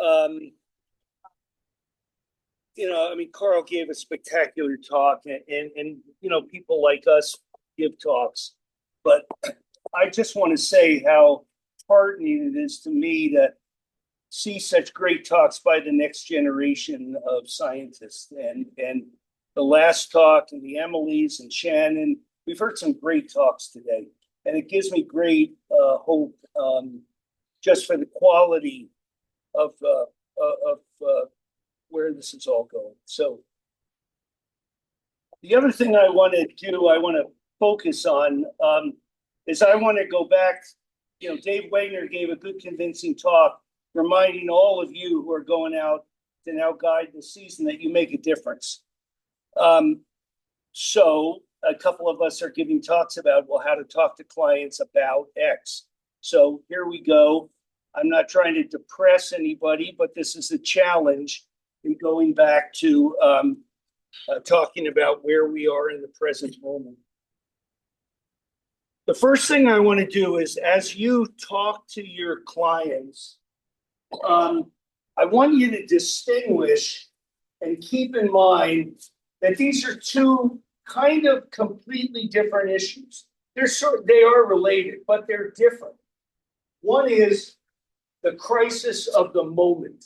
Um, I mean, Carl gave a spectacular talk, and people like us give talks, but I just want to say how heartening it is to me to see such great talks by the next generation of scientists. And the last talk, and the Emily's and Shannon, we've heard some great talks today, and it gives me great hope just for the quality of where this is all going. So the other thing I want to focus on is I want to go back. Dave Wagner gave a good convincing talk reminding all of you who are going out to now guide the season that you make a difference. So a couple of us are giving talks about, well, how to talk to clients about X. So here we go. I'm not trying to depress anybody, but this is a challenge in going back to talking about where we are in the present moment. The first thing I want to do is, as you talk to your clients, I want you to distinguish and keep in mind that these are two kind of completely different issues. They are related, but they're different. One is the crisis of the moment.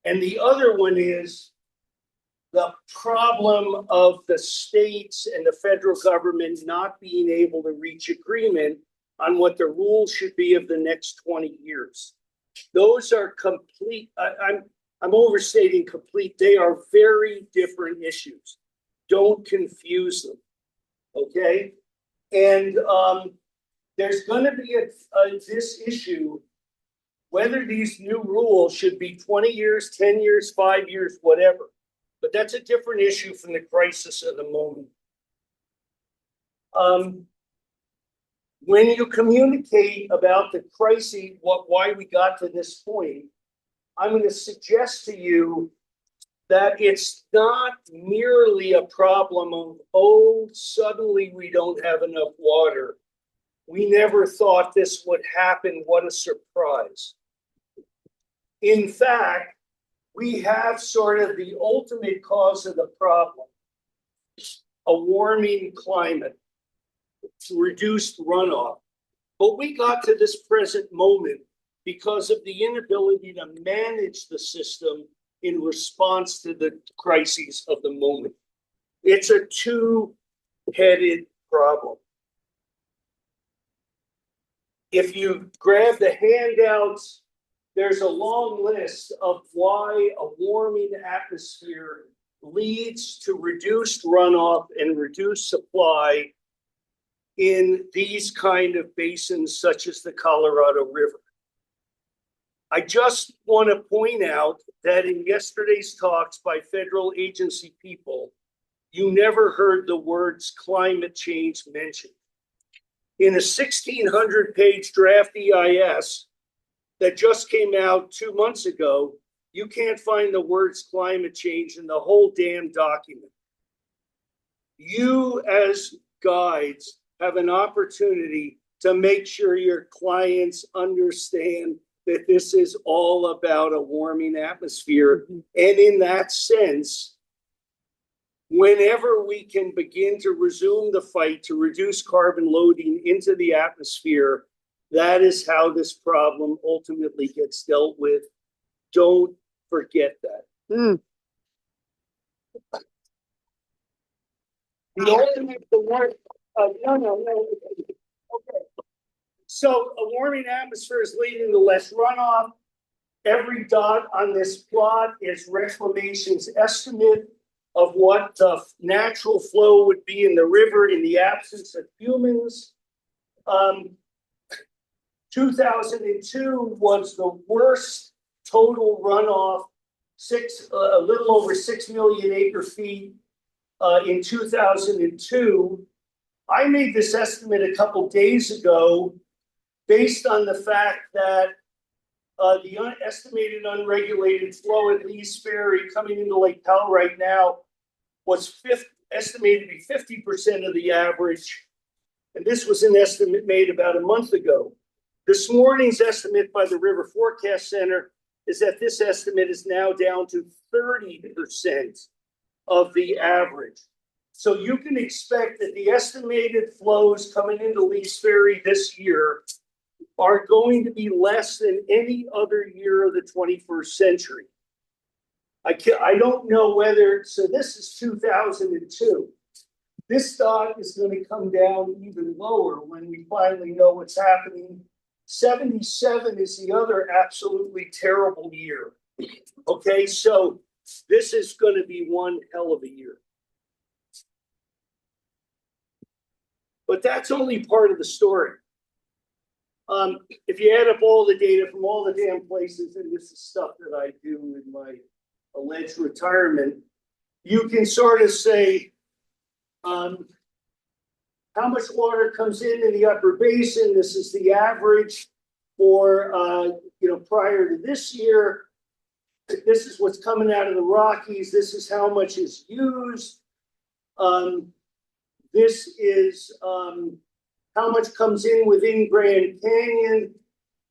And the other one is the problem of the states and the federal government not being able to reach agreement on what the rules should be of the next 20 years. Those are complete, I'm overstating complete. They are very different issues. Don't confuse them, okay? And there's going to be this issue, whether these new rules should be 20 years, 10 years, 5 years, whatever. But that's a different issue from the crisis of the moment. When you communicate about the crisis, why we got to this point, I'm going to suggest to you that it's not merely a problem of, oh, suddenly we don't have enough water. We never thought this would happen. What a surprise. In fact, we have sort of the ultimate cause of the problem, a warming climate, reduced runoff. But we got to this present moment because of the inability to manage the system in response to the crises of the moment. It's a two-headed problem. If you grab the handouts, there's a long list of why a warming atmosphere leads to reduced runoff and reduced supply in these kind of basins such as the Colorado River. I just want to point out that in yesterday's talks by federal agency people, you never heard the words climate change mentioned. In a 1,600-page draft EIS that just came out 2 months ago, you can't find the words climate change in the whole damn document. You as guides have an opportunity to make sure your clients understand that this is all about a warming atmosphere. Mm-hmm. And in that sense, whenever we can begin to resume the fight to reduce carbon loading into the atmosphere, that is how this problem ultimately gets dealt with. Don't forget that. Mm. Okay. So a warming atmosphere is leading to less runoff. Every dot on this plot is Reclamation's estimate of what the natural flow would be in the river in the absence of humans. 2002 was the worst total runoff, a little over 6 million acre feet in 2002. I made this estimate a couple days ago based on the fact that the estimated unregulated flow at Lee's Ferry coming into Lake Powell right now was estimated to be 50% of the average. And this was an estimate made about a month ago. This morning's estimate by the River Forecast Center is that this estimate is now down to 30% of the average. So you can expect that the estimated flows coming into Lee's Ferry this year are going to be less than any other year of the 21st century. I don't know whether, so this is 2002. This dot is going to come down even lower when we finally know what's happening. 77 is the other absolutely terrible year. Okay, so this is going to be one hell of a year. But that's only part of the story. If you add up all the data from all the damn places, and this is stuff that I do in my alleged retirement, you can sort of say how much water comes in the upper basin. This is the average for prior to this year. This is what's coming out of the Rockies. This is how much is used. This is how much comes in within Grand Canyon,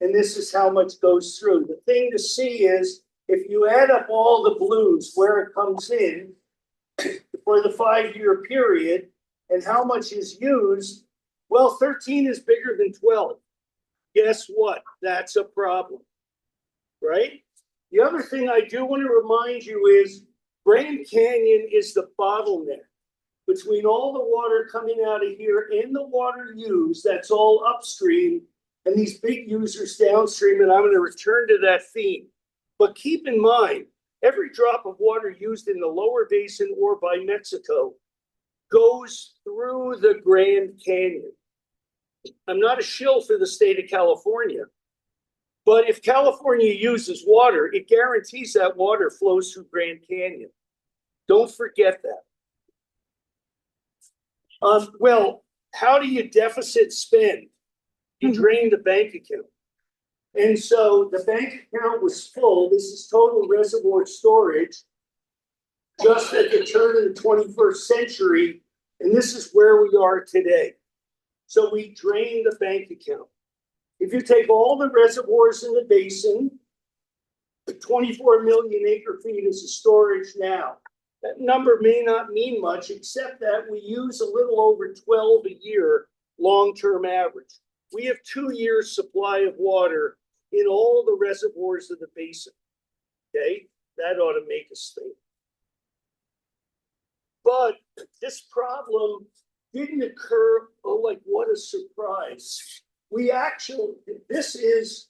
and this is how much goes through. The thing to see is if you add up all the blues where it comes in for the 5-year period and how much is used, well, 13 is bigger than 12. Guess what? That's a problem, right? The other thing I do want to remind you is Grand Canyon is the bottleneck between all the water coming out of here and the water used. That's all upstream, and these big users downstream, and I'm going to return to that theme. But keep in mind, every drop of water used in the lower basin or by Mexico goes through the Grand Canyon. I'm not a shill for the state of California, but if California uses water, it guarantees that water flows through Grand Canyon. Don't forget that. Well, how do you deficit spend? You drain the bank account. And so the bank account was full. This is total reservoir storage just at the turn of the 21st century. And this is where we are today. So we drain the bank account. If you take all the reservoirs in the basin, 24 million acre feet is the storage now. That number may not mean much, except that we use a little over 12 a year long-term average. We have 2 years supply of water in all the reservoirs of the basin. Okay, that ought to make us think. But this problem didn't occur, oh, like what a surprise. We actually, this is,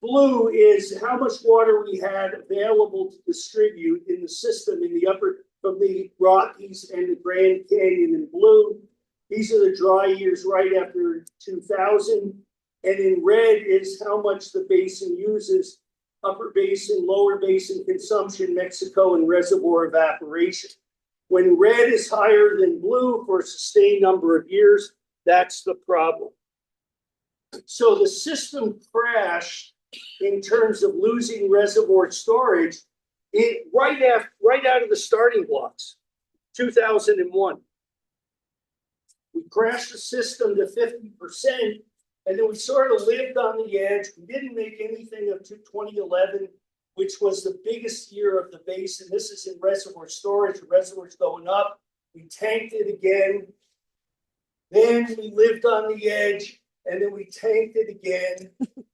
blue is how much water we had available to distribute in the system in the upper, from the Rockies and the Grand Canyon in blue. These are the dry years right after 2000. And in red is how much the basin uses, upper basin, lower basin consumption, Mexico, and reservoir evaporation. When red is higher than blue for a sustained number of years, that's the problem. So the system crashed in terms of losing reservoir storage right out of the starting blocks, 2001. We crashed the system to 50%, and then we sort of lived on the edge. We didn't make anything up to 2011, which was the biggest year of the basin. This is in reservoir storage. The reservoir's going up. We tanked it again. Then we lived on the edge, and then we tanked it again.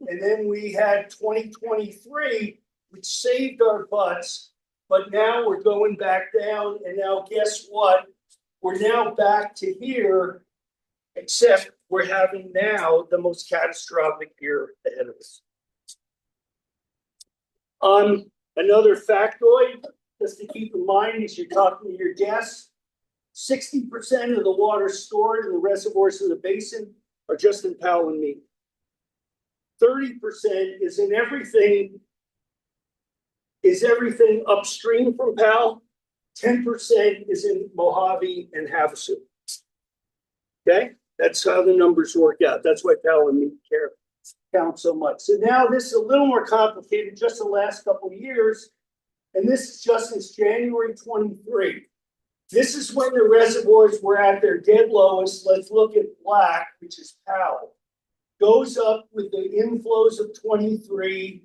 And then we had 2023, which saved our butts. But now we're going back down. And now guess what? We're now back to here, except we're having now the most catastrophic year ahead of us. Another factoid, just to keep in mind as you're talking to your guests, 60% of the water stored in the reservoirs of the basin are just in Powell and Meade. 30% is in everything upstream from Powell. 10% is in Mojave and Havasu. Okay, that's how the numbers work out. That's why Powell and Meade count so much. So now this is a little more complicated, just the last couple of years. And this is just since January 23. This is when the reservoirs were at their dead lowest. Let's look at black, which is Powell. goes up with the inflows of 23.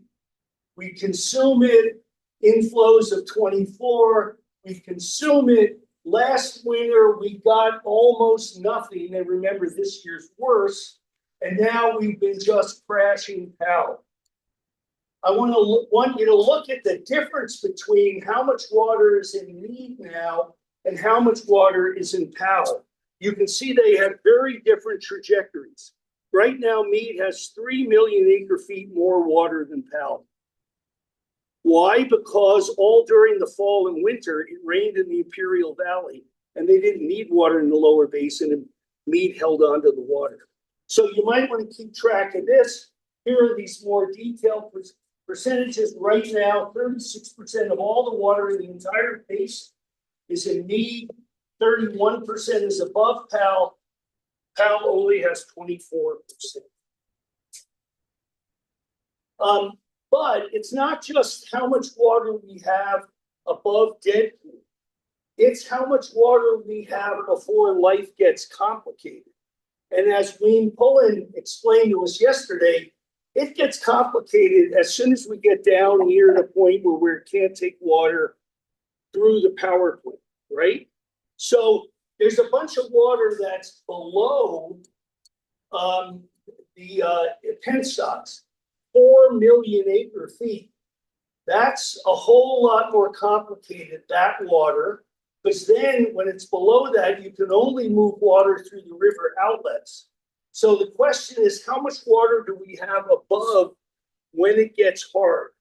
We consume it, inflows of 24. We consume it. Last winter, we got almost nothing. And remember, this year's worse. And now we've been just crashing power. I want you to look at the difference between how much water is in Mead now and how much water is in Powell. You can see they have very different trajectories. Right now, Mead has 3 million acre feet more water than Powell. Why? Because all during the fall and winter, it rained in the Imperial Valley, and they didn't need water in the lower basin, and Mead held onto the water. So you might want to keep track of this. Here are these more detailed percentages. Right now, 36% of all the water in the entire basin is in Mead. 31% is above Powell. Powell only has 24%. But it's not just how much water we have above dead pool. It's how much water we have before life gets complicated. And as Wayne Pullen explained to us yesterday, it gets complicated as soon as we get down near the point where we can't take water through the power plant, right? So there's a bunch of water that's below the penstocks, 4 million acre feet. That's a whole lot more complicated, that water, because then when it's below that, you can only move water through the river outlets. So the question is, how much water do we have above when it gets hard?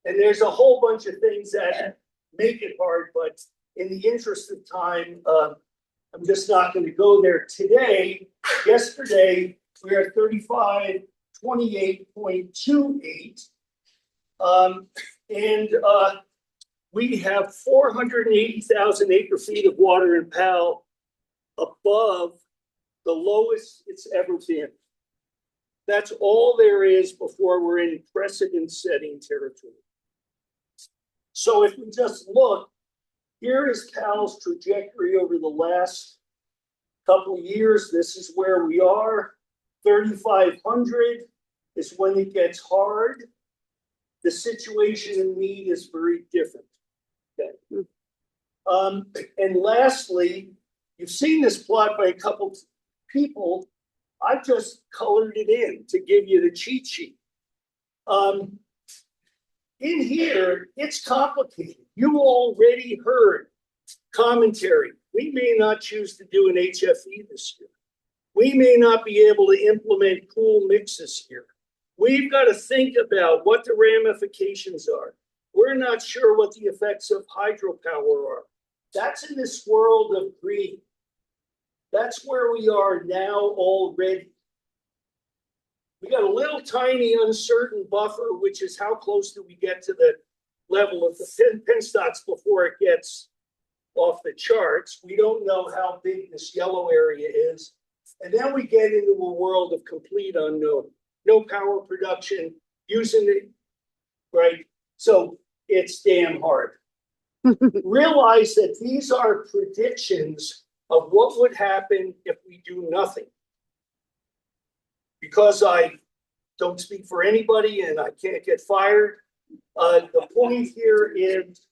And there's a whole bunch of things that make it hard, but in the interest of time, I'm just not going to go there today. Yesterday, we are 3528.28. We have 480,000 acre feet of water in Powell above the lowest it's ever been. That's all there is before we're in precedent-setting territory. So if we just look, here is Powell's trajectory over the last couple of years. This is where we are. 3,500 is when it gets hard. The situation in Mead is very different. Okay. And lastly, you've seen this plot by a couple of people. I've just colored it in to give you the cheat sheet. In here, it's complicated. You already heard commentary. We may not choose to do an HFE this year. We may not be able to implement cool mixes here. We've got to think about what the ramifications are. We're not sure what the effects of hydropower are. That's in this world of green. That's where we are now already. We got a little tiny uncertain buffer, which is how close do we get to the level of the penstocks before it gets off the charts. We don't know how big this yellow area is. And then we get into a world of complete unknown. No power production, using it, right? So it's damn hard. Realize that these are predictions of what would happen if we do nothing. Because I don't speak for anybody and I can't get fired, the point here is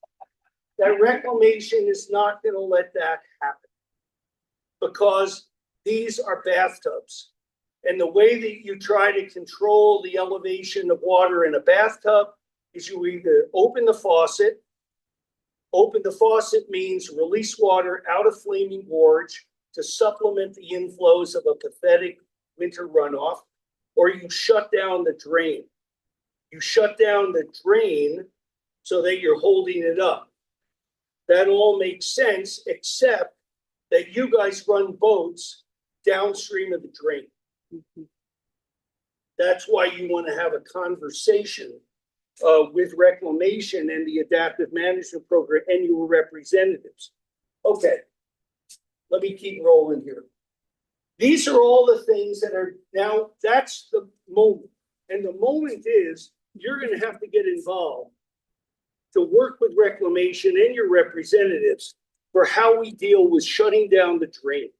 that reclamation is not going to let that happen. Because these are bathtubs. And the way that you try to control the elevation of water in a bathtub is you either open the faucet. Open the faucet means release water out of Flaming Gorge to supplement the inflows of a pathetic winter runoff, or you shut down the drain. You shut down the drain so that you're holding it up. That all makes sense, except that you guys run boats downstream of the drain. That's why you want to have a conversation with reclamation and the adaptive management program and your representatives. Okay, let me keep rolling here. These are all the things that are now, that's the moment. And the moment is you're going to have to get involved to work with reclamation and your representatives for how we deal with shutting down the drain.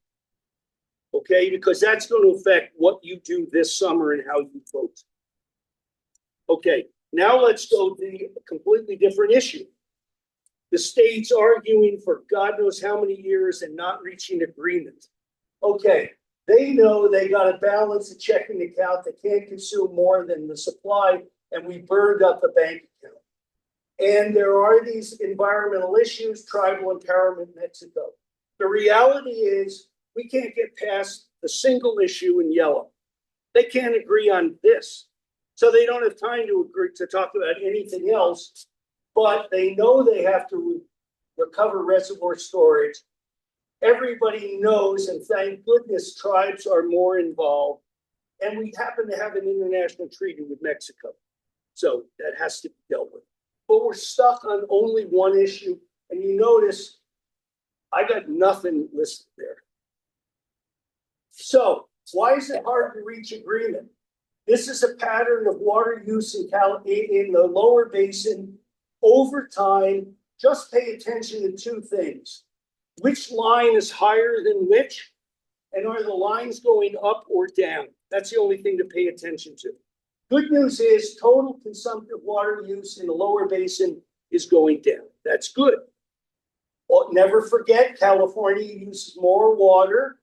Okay, because that's going to affect what you do this summer and how you vote. Okay, now let's go to a completely different issue. The state's arguing for God knows how many years and not reaching agreement. Okay, they know they got to balance the checking account. They can't consume more than the supply, and we burned up the bank account. And there are these environmental issues, tribal empowerment in Mexico. The reality is we can't get past the single issue in yellow. They can't agree on this. So they don't have time to agree to talk about anything else, but they know they have to recover reservoir storage. Everybody knows, and thank goodness tribes are more involved. And we happen to have an international treaty with Mexico. So that has to be dealt with. But we're stuck on only one issue. And you notice I got nothing listed there. So why is it hard to reach agreement? This is a pattern of water use in the lower basin over time. Just pay attention to two things. Which line is higher than which? And are the lines going up or down? That's the only thing to pay attention to. Good news is total consumptive water use in the lower basin is going down. That's good. Well, never forget, California uses more water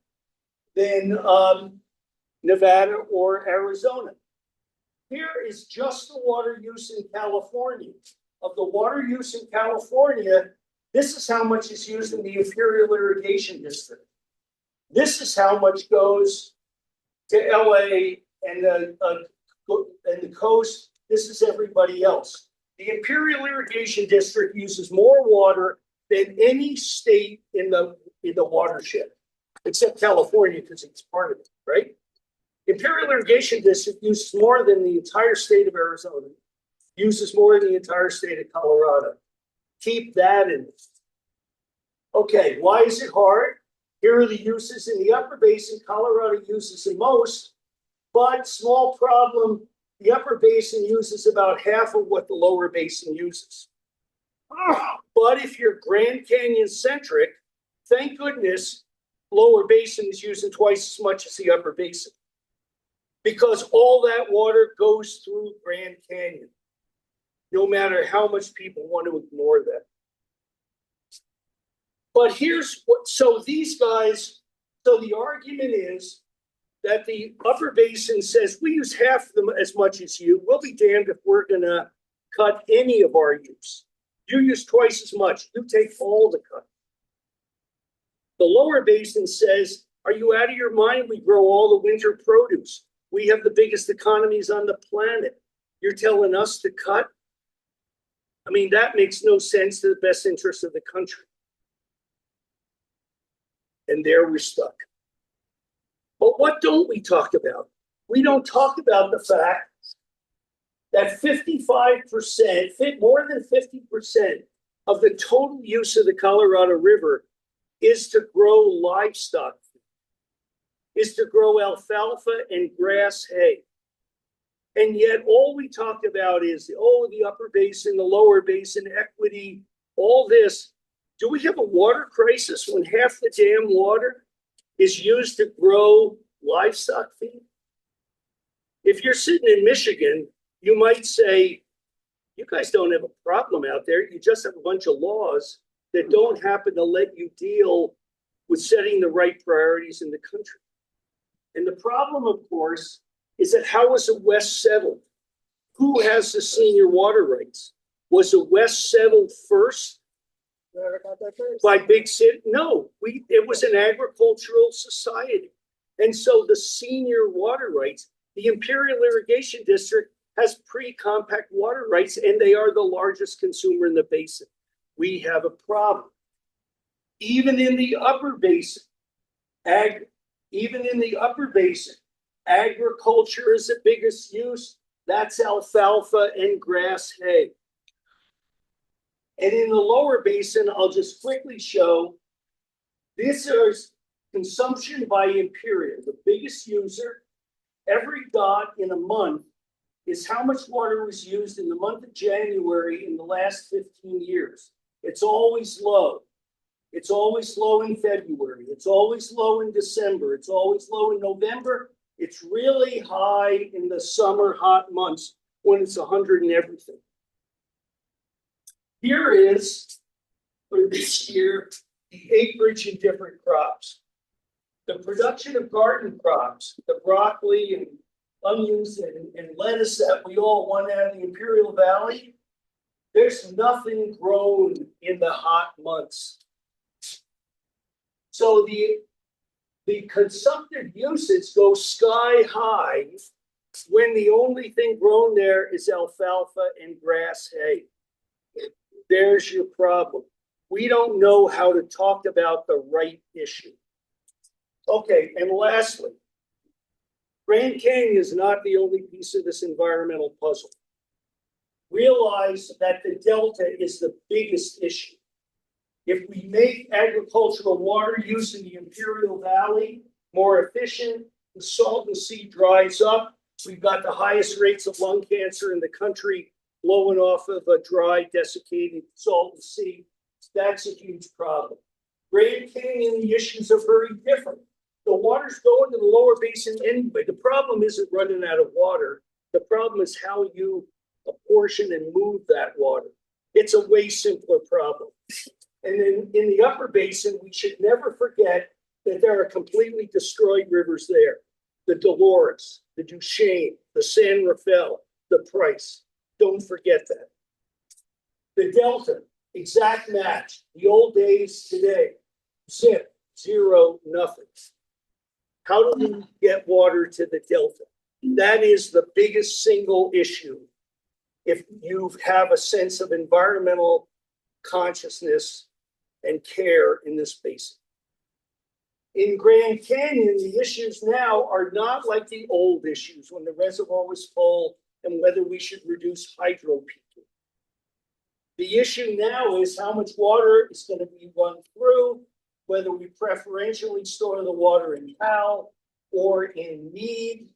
than Nevada or Arizona. Here is just the water use in California. Of the water use in California, this is how much is used in the Imperial Irrigation District. This is how much goes to LA and the coast. This is everybody else. The Imperial Irrigation District uses more water than any state in the watershed, except California because it's part of it, right? Imperial Irrigation District uses more than the entire state of Arizona, uses more than the entire state of Colorado. Keep that in. Okay, why is it hard? Here are the uses in the upper basin. Colorado uses the most, but small problem, the upper basin uses about half of what the lower basin uses. But if you're Grand Canyon centric, thank goodness, lower basin is using twice as much as the upper basin, because all that water goes through Grand Canyon, no matter how much people want to ignore that. But here's what, so these guys, so the argument is that the upper basin says we use half them as much as you. We'll be damned if we're going to cut any of our use. You use twice as much. You take all the cut. The lower basin says, are you out of your mind? We grow all the winter produce. We have the biggest economies on the planet. You're telling us to cut? I mean, that makes no sense to the best interest of the country. And there we're stuck. But what don't we talk about? We don't talk about the fact that 55%, more than 50% of the total use of the Colorado River is to grow livestock, is to grow alfalfa and grass hay. And yet all we talk about is, oh, the upper basin, the lower basin, equity, all this. Do we have a water crisis when half the damn water is used to grow livestock feed? If you're sitting in Michigan, you might say, you guys don't have a problem out there. You just have a bunch of laws that don't happen to let you deal with setting the right priorities in the country. And the problem, of course, is that how was the West settled? Who has the senior water rights? Was the West settled first? By big city? No, it was an agricultural society. And so the senior water rights, the Imperial Irrigation District has pre-compact water rights, and they are the largest consumer in the basin. We have a problem. Even in the upper basin, agriculture is the biggest use. That's alfalfa and grass hay. And in the lower basin, I'll just quickly show, this is consumption by Imperial, the biggest user. Every dot in a month is how much water was used in the month of January in the last 15 years. It's always low. It's always low in February. It's always low in December. It's always low in November. It's really high in the summer hot months when it's 100 and everything. Here is, for this year, the acreage in different crops. The production of garden crops, the broccoli and onions and lettuce that we all want out of the Imperial Valley, there's nothing grown in the hot months. So the consumptive usage goes sky high when the only thing grown there is alfalfa and grass hay. There's your problem. We don't know how to talk about the right issue. Okay, and lastly, Grand Canyon is not the only piece of this environmental puzzle. Realize that the delta is the biggest issue. If we make agricultural water use in the Imperial Valley more efficient, the Salton Sea dries up. We've got the highest rates of lung cancer in the country blowing off of a dry, desiccated Salton Sea. That's a huge problem. Grand Canyon, the issues are very different. The water's going to the lower basin anyway. The problem isn't running out of water. The problem is how you apportion and move that water. It's a way simpler problem. And then in the upper basin, we should never forget that there are completely destroyed rivers there. The Dolores, the Duchesne, the San Rafael, the Price. Don't forget that. The Delta, exact match. The old days today, zip, zero, nothing. How do we get water to the Delta? That is the biggest single issue if you have a sense of environmental consciousness and care in this basin. In Grand Canyon, the issues now are not like the old issues when the reservoir was full and whether we should reduce hydro peaking. The issue now is how much water is going to be run through, whether we preferentially store the water in PAL or in need.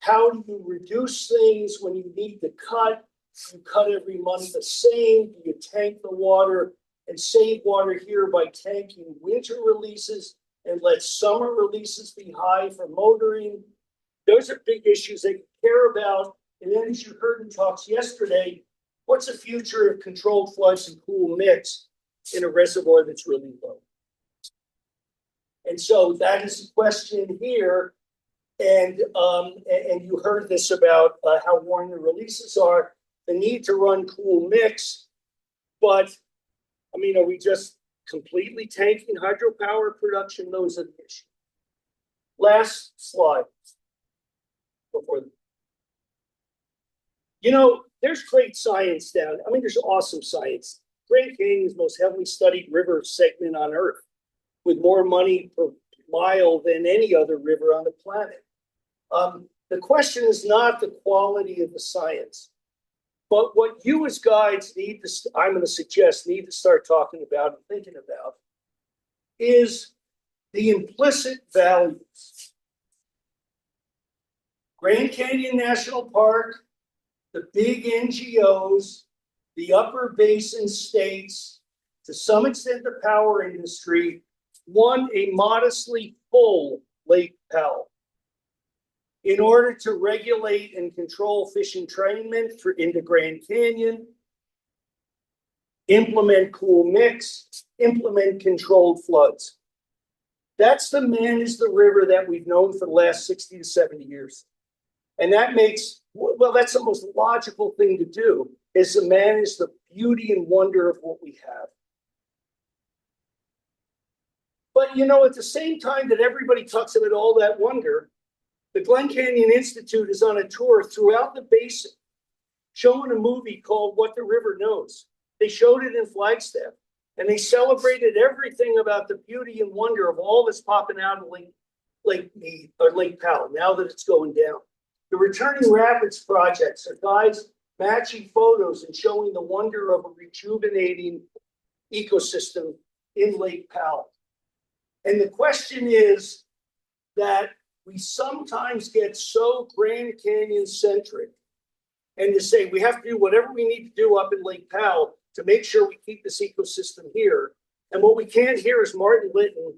How do you reduce things when you need to cut? You cut every month the same. Do you tank the water and save water here by tanking winter releases and let summer releases be high for motoring? Those are big issues that you care about. And then, as you heard in talks yesterday, what's the future of controlled floods and cool mix in a reservoir that's really low? And so that is the question here. And you heard this about how worn the releases are, the need to run cool mix. But, I mean, are we just completely tanking hydropower production? Those are the issues. Last slide. Before there's great science down. I mean, there's awesome science. Grand Canyon is the most heavily studied river segment on Earth, with more money per mile than any other river on the planet. The question is not the quality of the science, but what you as guides need to start talking about and thinking about is the implicit values. Grand Canyon National Park, the big NGOs, the upper basin states, to some extent the power industry, want a modestly full Lake Powell in order to regulate and control fish entrainment into Grand Canyon, implement cool mix, implement controlled floods. That's the manage the river that we've known for the last 60 to 70 years. And that makes, well, that's the most logical thing to do, is to manage the beauty and wonder of what we have. But, at the same time that everybody talks about all that wonder, the Glen Canyon Institute is on a tour throughout the basin, showing a movie called What the River Knows. They showed it in Flagstaff, and they celebrated everything about the beauty and wonder of all that's popping out of Lake Powell, now that it's going down. The Returning Rapids projects are guys matching photos and showing the wonder of a rejuvenating ecosystem in Lake Powell. And the question is that we sometimes get so Grand Canyon centric and to say we have to do whatever we need to do up in Lake Powell to make sure we keep this ecosystem here, And what we can't hear is Martin Litton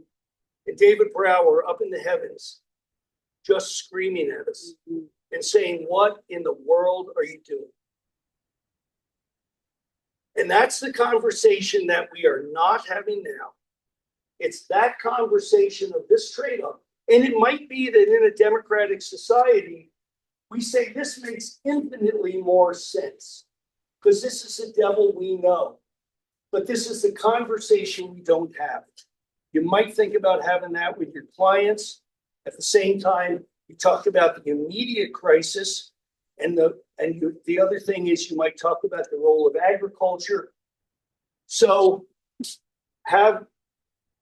and David Brower up in the heavens just screaming at us and saying, what in the world are you doing? And that's the conversation that we are not having now. It's that conversation of this trade-off. And it might be that in a democratic society, we say this makes infinitely more sense because this is the devil we know. But this is the conversation we don't have. You might think about having that with your clients. At the same time, you talk about the immediate crisis. And the other thing is you might talk about the role of agriculture. So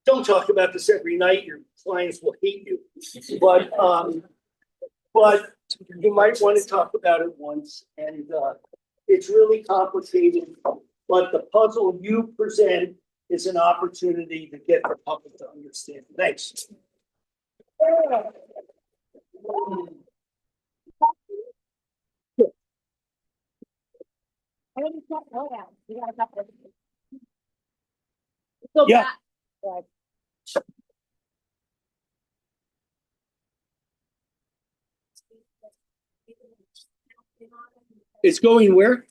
don't talk about this every night. Your clients will hate you. But you might want to talk about it once. And it's really complicated. But the puzzle you present is an opportunity to get the public to understand. Thanks. Yeah. It's going where?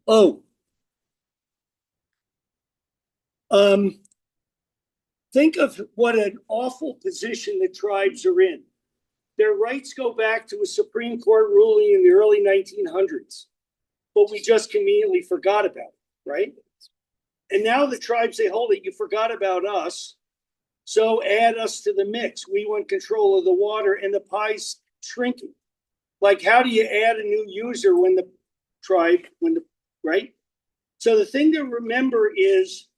Oh. Think of what an awful position the tribes are in. Their rights go back to a Supreme Court ruling in the early 1900s, but we just conveniently forgot about it, right? And now the tribes say, hold it, you forgot about us, so add us to the mix. We want control of the water and the pie's shrinking. Like, how do you add a new user right? So the thing to remember is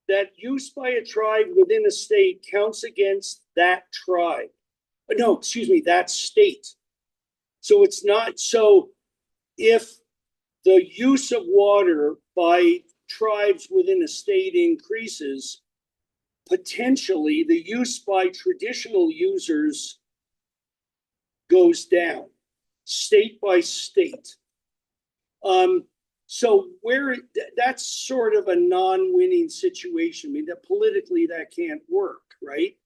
that use by a tribe within a state counts against that tribe. No, excuse me, that state. So it's not, so if the use of water by tribes within a state increases, potentially the use by traditional users goes down, state by state. So that's sort of a non-winning situation. I mean, that politically that can't work, right?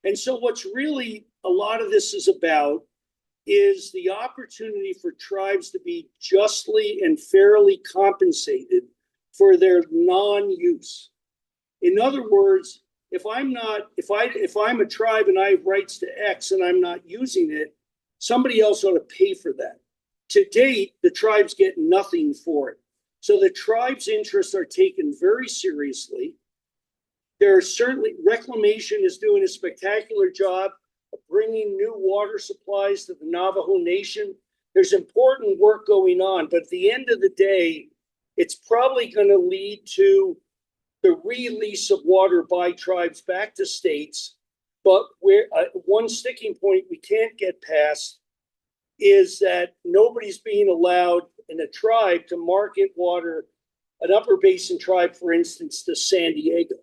And so what's really a lot of this is about is the opportunity for tribes to be justly and fairly compensated for their non-use. In other words, if I'm a tribe and I have rights to X and I'm not using it, somebody else ought to pay for that. To date, the tribes get nothing for it. So the tribe's interests are taken very seriously. There are certainly, reclamation is doing a spectacular job of bringing new water supplies to the Navajo Nation. There's important work going on, but at the end of the day, it's probably going to lead to the release of water by tribes back to states. But one sticking point we can't get past is that nobody's being allowed in a tribe to market water, an upper basin tribe, for instance, to San Diego,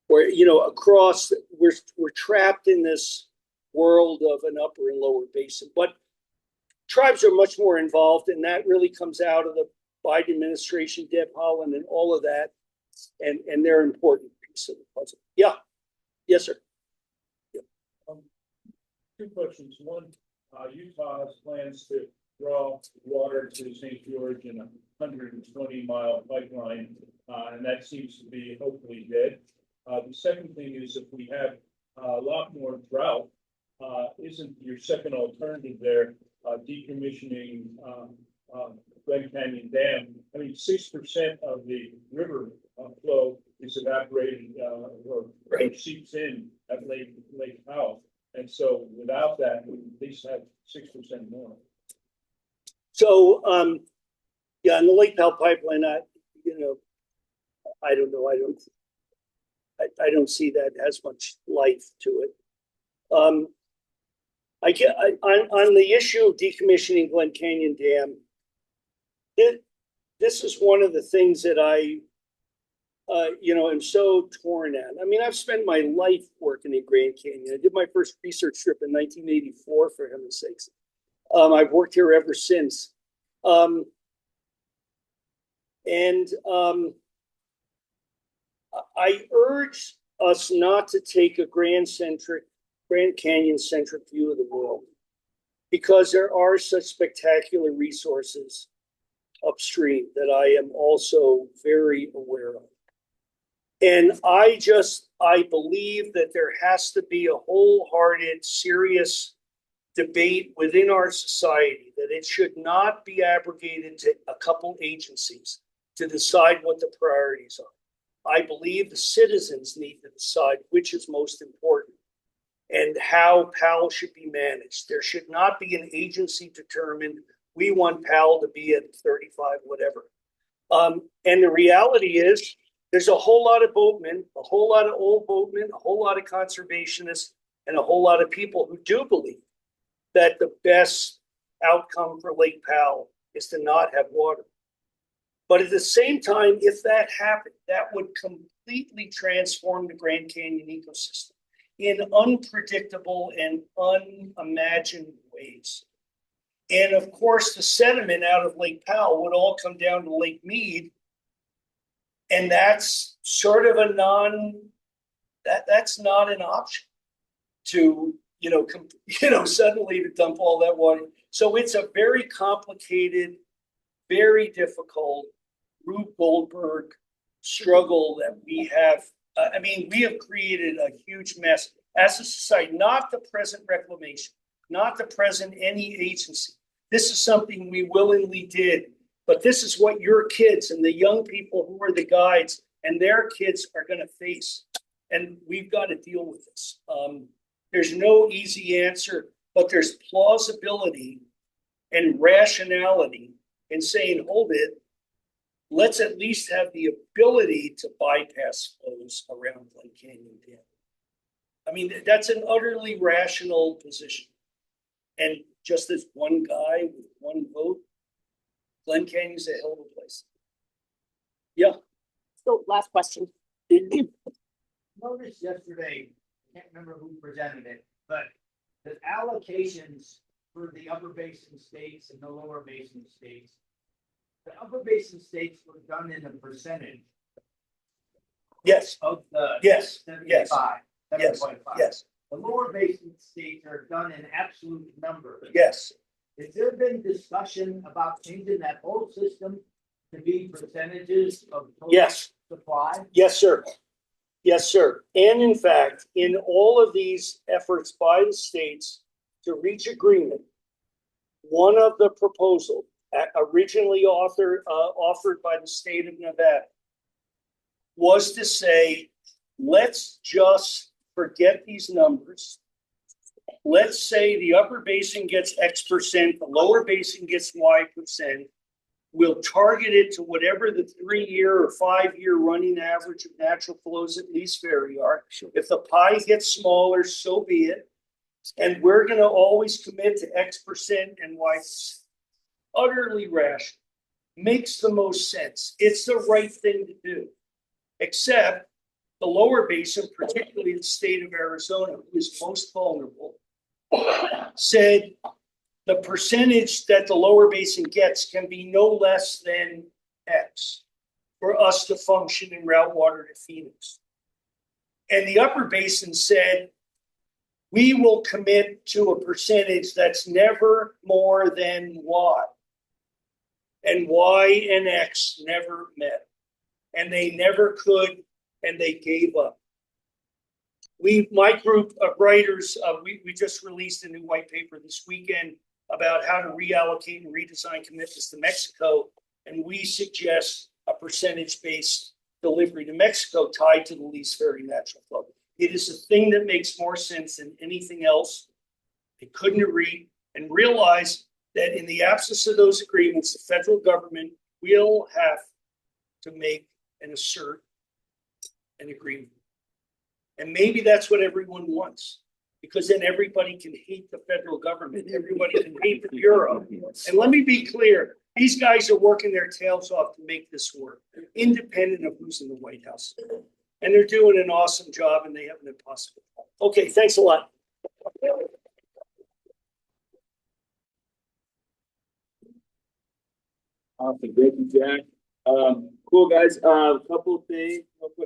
where, across, we're trapped in this world of an upper and lower basin. But tribes are much more involved, and that really comes out of the Biden administration, Deb Haaland, and all of that, and they're an important piece of the puzzle. Yeah. Yes, sir. Yeah. Two questions. One, Utah has plans to draw water to St. George in a 120-mile pipeline, and that seems to be hopefully dead. The second thing is, if we have a lot more drought, isn't your second alternative there decommissioning Glen Canyon Dam? I mean, 6% of the river flow is evaporated or seeps in at Lake Powell. And so without that, we at least have 6% more. So, yeah, in the Lake Powell pipeline, I don't know. I don't see that as much life to it. On the issue of decommissioning Glen Canyon Dam, this is one of the things that I am so torn at. I mean, I've spent my life working in Grand Canyon. I did my first research trip in 1984, for heaven's sakes. I've worked here ever since. And I urge us not to take a Grand Canyon centric view of the world, because there are such spectacular resources upstream that I am also very aware of. And I believe that there has to be a wholehearted, serious debate within our society that it should not be abrogated to a couple agencies to decide what the priorities are. I believe the citizens need to decide which is most important and how PAL should be managed. There should not be an agency determined, we want PAL to be at 35, whatever. And the reality is, there's a whole lot of boatmen, a whole lot of old boatmen, a whole lot of conservationists, and a whole lot of people who do believe that the best outcome for Lake Powell is to not have water. But at the same time, if that happened, that would completely transform the Grand Canyon ecosystem in unpredictable and unimagined ways. And of course, the sediment out of Lake Powell would all come down to Lake Mead. And that's sort of that's not an option to, suddenly to dump all that water. So it's a very complicated, very difficult Rube Goldberg struggle that we have. We have created a huge mess as a society, not the present reclamation, not the present any agency. This is something we willingly did, but this is what your kids and the young people who are the guides and their kids are going to face. And we've got to deal with this. There's no easy answer, but there's plausibility and rationality in saying, hold it, let's at least have the ability to bypass flows around Glen Canyon Dam. That's an utterly rational position. And just as one guy with one vote, Glen Canyon's a hell of a place. Yeah. So last question. Noticed yesterday, can't remember who presented it, but the allocations for the upper basin states and the lower basin states. The upper basin states were done in a percentage Yes. of the Yes. 75, Yes. 7.5. Yes. The lower basin states are done in absolute numbers. Yes. Has there been discussion about changing that whole system to be percentages of total Yes. supply? Yes, sir. Yes, sir. And in fact, in all of these efforts by the states to reach agreement, one of the proposals originally offered by the state of Nevada was to say, let's just forget these numbers. Let's say the upper basin gets X percent, the lower basin gets Y percent. We'll target it to whatever the 3-year or 5-year running average of natural flows at least vary are. If the pie gets smaller, so be it. And we're going to always commit to X percent and Y percent. Utterly rational. Makes the most sense. It's the right thing to do. Except the lower basin, particularly the state of Arizona, who is most vulnerable, said the percentage that the lower basin gets can be no less than X for us to function and route water to Phoenix. And the upper basin said, we will commit to a percentage that's never more than Y. And Y and X never met. And they never could, and they gave up. My group of writers, we just released a new white paper this weekend about how to reallocate and redesign commitments to Mexico. And we suggest a percentage-based delivery to Mexico tied to the least vary natural flow. It is a thing that makes more sense than anything else. They couldn't agree and realize that in the absence of those agreements, the federal government will have to make and assert an agreement. And maybe that's what everyone wants, because then everybody can hate the federal government. Everybody can hate the Bureau. And let me be clear, these guys are working their tails off to make this work, independent of who's in the White House. And they're doing an awesome job, and they have an impossible job. Okay, thanks a lot. Awesome. Thank you, Jack. Cool, guys. Couple things, real quick.